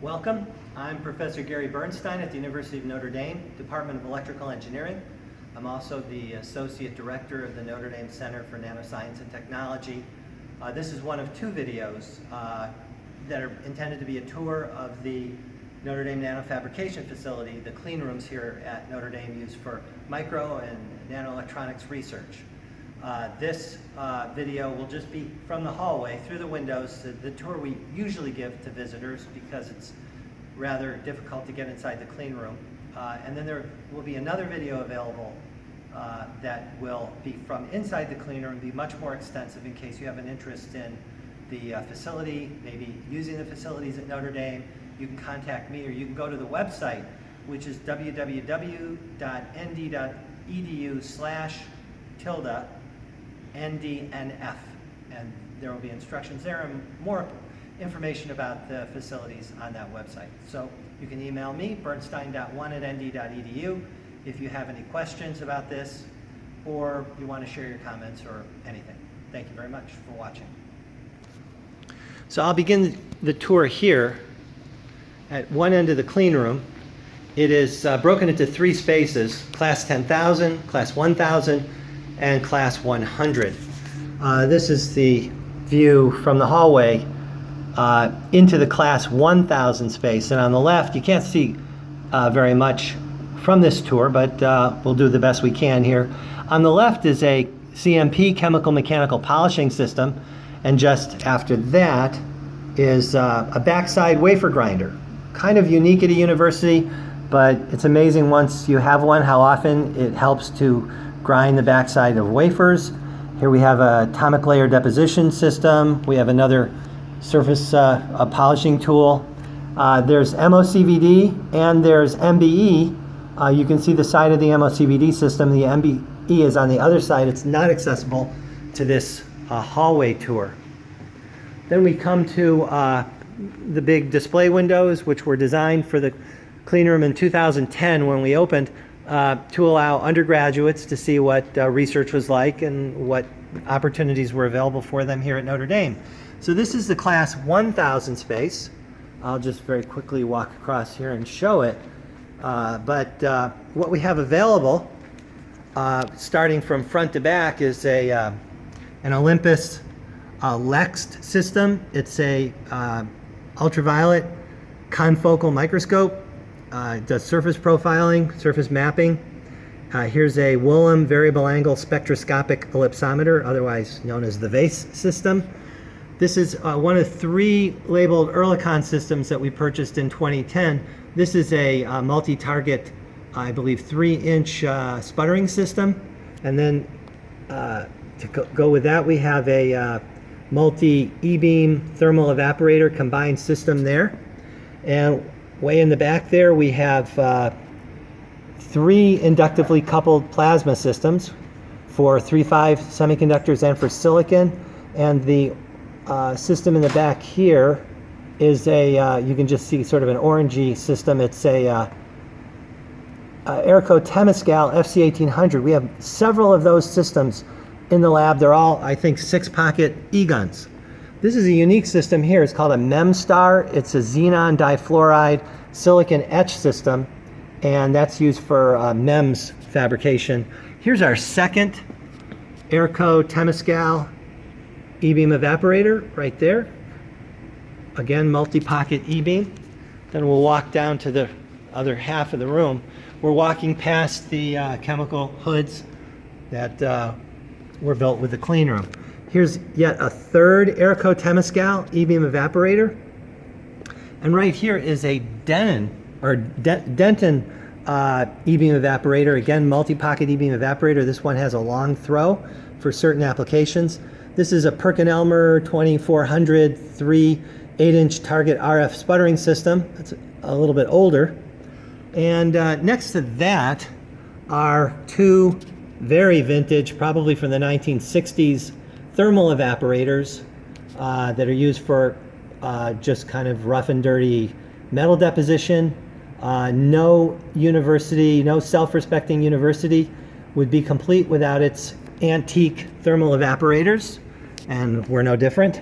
Welcome. I'm Professor Gary Bernstein at the University of Notre Dame, Department of Electrical Engineering. I'm also the Associate Director of the Notre Dame Center for Nanoscience and Technology. This is one of two videos that are intended to be a tour of the Notre Dame Nanofabrication facility, the clean rooms here at Notre Dame used for micro and nanoelectronics research. This video will just be from the hallway through the windows, the tour we usually give to visitors because it's rather difficult to get inside the clean room. And then there will be another video available that will be from inside the clean room, be much more extensive in case you have an interest in the facility, maybe using the facilities at Notre Dame. You can contact me or you can go to the website, which is www.nd.edu/NDNF, and there will be instructions there and more information about the facilities on that website. So you can email me, bernstein.1@nd.edu, if you have any questions about this or you want to share your comments or anything. Thank you very much for watching. So I'll begin the tour here at one end of the clean room. It is broken into three spaces: class 10,000, class 1,000, and class 100. This is the view from the hallway into the class 1,000 space. And on the left, you can't see very much from this tour, but we'll do the best we can here. On the left is a CMP, chemical mechanical polishing system, and just after that is a backside wafer grinder. Kind of unique at a university, but it's amazing once you have one how often it helps to grind the backside of wafers. Here we have an atomic layer deposition system. We have another surface polishing tool. There's MOCVD and there's MBE. You can see the side of the MOCVD system. The MBE is on the other side. It's not accessible to this hallway tour. Then we come to the big display windows, which were designed for the clean room in 2010 when we opened, to allow undergraduates to see what research was like and what opportunities were available for them here at Notre Dame. So this is the class 1,000 space. I'll just very quickly walk across here and show it. But what we have available, starting from front to back, is an Olympus Lext system. It's a ultraviolet confocal microscope. It does surface profiling, surface mapping. Here's a Woolham variable angle spectroscopic ellipsometer, otherwise known as the VACE system. This is one of three labeled Ehrlichon systems that we purchased in 2010. This is a multi-target, I believe, 3-inch sputtering system. And then to go with that, we have a multi-E-beam thermal evaporator combined system there. And way in the back there, we have three inductively coupled plasma systems for 3.5 semiconductors and for silicon. And the system in the back here is a, you can just see sort of an orangey system. It's a Airco Temescal FC1800. We have several of those systems in the lab. They're all, I think, 6-pocket E-guns. This is a unique system here. It's called a MEMSTAR. It's a Xenon difluoride silicon etch system, and that's used for MEMS fabrication. Here's our second Airco Temescal E-beam evaporator right there. Again, multi-pocket E-beam. Then we'll walk down to the other half of the room. We're walking past the chemical hoods that were built with the clean room. Here's yet a third Airco Temescal E-beam evaporator. And right here is a Denton E-beam evaporator. Again, multi-pocket E-beam evaporator. This one has a long throw for certain applications. This is a Perkin-Elmer 2400 8-inch target RF sputtering system. It's a little bit older. And next to that are two very vintage, probably from the 1960s, thermal evaporators that are used for just kind of rough and dirty metal deposition. No university, no self-respecting university would be complete without its antique thermal evaporators, and we're no different.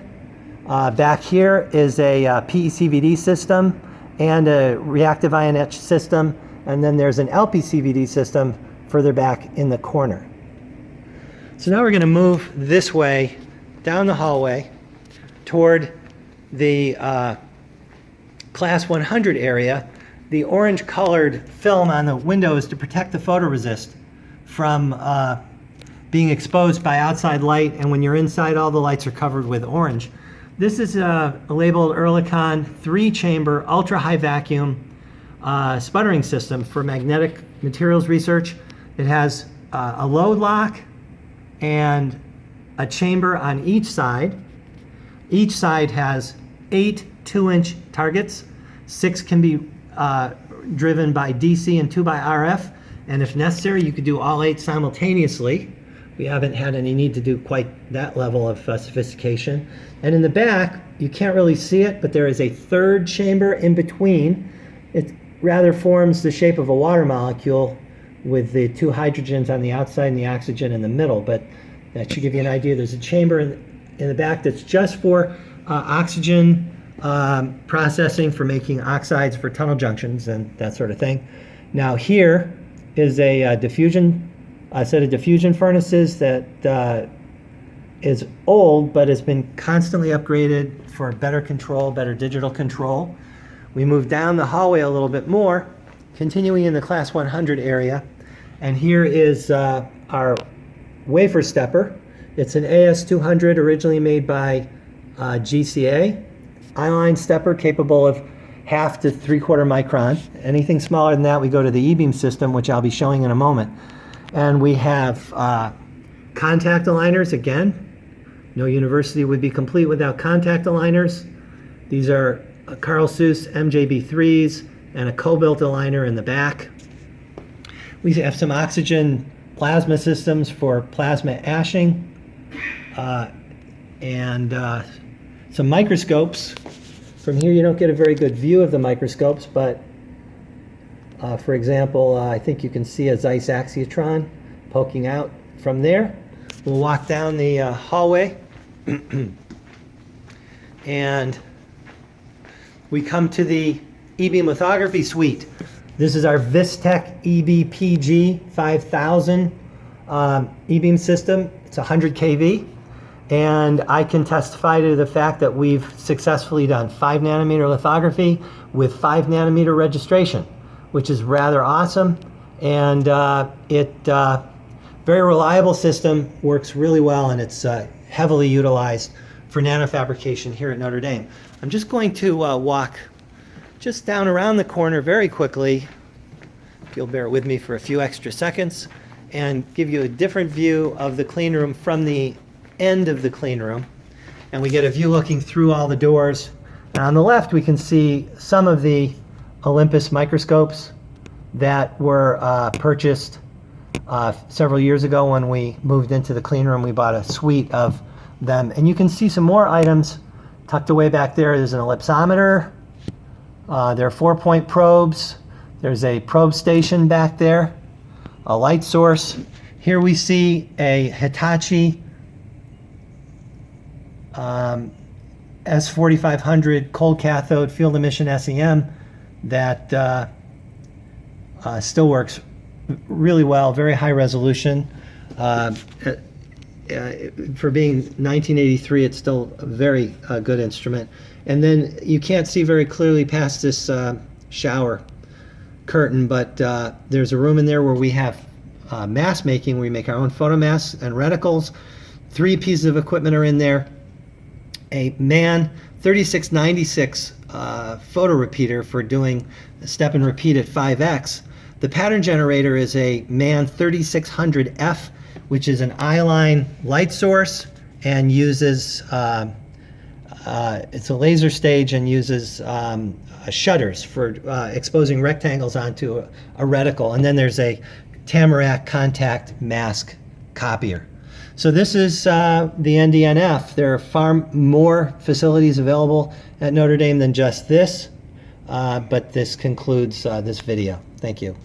Back here is a PECVD system and a reactive ion etch system, and then there's an LPCVD system further back in the corner. So now we're going to move this way down the hallway toward the Class 100 area. The orange colored film on the window is to protect the photoresist from being exposed by outside light, and when you're inside, all the lights are covered with orange. This is a labeled Oerlikon 3-chamber ultra high vacuum sputtering system for magnetic materials research. It has a load lock and a chamber on each side. Each side has 8 2-inch targets. 6 can be driven by DC and 2 by RF, and if necessary, you could do all 8 simultaneously. We haven't had any need to do quite that level of sophistication. And in the back, you can't really see it, but there is a 3rd chamber in between. It rather forms the shape of a water molecule with the 2 hydrogens on the outside and the oxygen in the middle, but that should give you an idea. There's a chamber in the back that's just for oxygen processing, for making oxides for tunnel junctions and that sort of thing. Now here is a set of diffusion furnaces that is old but has been constantly upgraded for better control, better digital control. We move down the hallway a little bit more, continuing in the Class 100 area, and here is our wafer stepper. It's an AS200 originally made by GCA. I-line stepper capable of 1/2 to 3/4 micron. Anything smaller than that, we go to the E-beam system, which I'll be showing in a moment. And we have contact aligners. Again, no university would be complete without contact aligners. These are Carl Seuss MJB3s and a co-built aligner in the back. We have some oxygen plasma systems for plasma ashing, and some microscopes. From here you don't get a very good view of the microscopes, but for example, I think you can see a Zeiss axiotron poking out from there. We'll walk down the hallway and we come to the E-beam lithography suite. This is our Vistec EBPG 5000 E-beam system. It's 100 kV, and I can testify to the fact that we've successfully done 5 nanometer lithography with 5 nanometer registration, which is rather awesome. And very reliable system, works really well, and it's heavily utilized for nanofabrication here at Notre Dame. I'm just going to walk just down around the corner very quickly, if you'll bear with me for a few extra seconds, and give you a different view of the clean room from the end of the clean room. And we get a view looking through all the doors. And on the left, we can see some of the Olympus microscopes that were purchased several years ago when we moved into the clean room. We bought a suite of them. And you can see some more items tucked away back there. There's an ellipsometer. There are 4-point probes. There's a probe station back there, a light source. Here we see a Hitachi S-4500 cold cathode field emission SEM that still works really well, very high resolution. For being 1983, it's still a very good instrument. And then you can't see very clearly past this shower curtain, but there's a room in there where we have mask making. We make our own photomasks and reticles. 3 pieces of equipment are in there. A MAN 3696 photo repeater for doing step and repeat at 5x. The pattern generator is a MAN 3600F, which is an I-line light source and uses, it's a laser stage and uses shutters for exposing rectangles onto a reticle. And then there's a Tamarack contact mask copier. So this is the NDNF. There are far more facilities available at Notre Dame than just this, but this concludes this video. Thank you.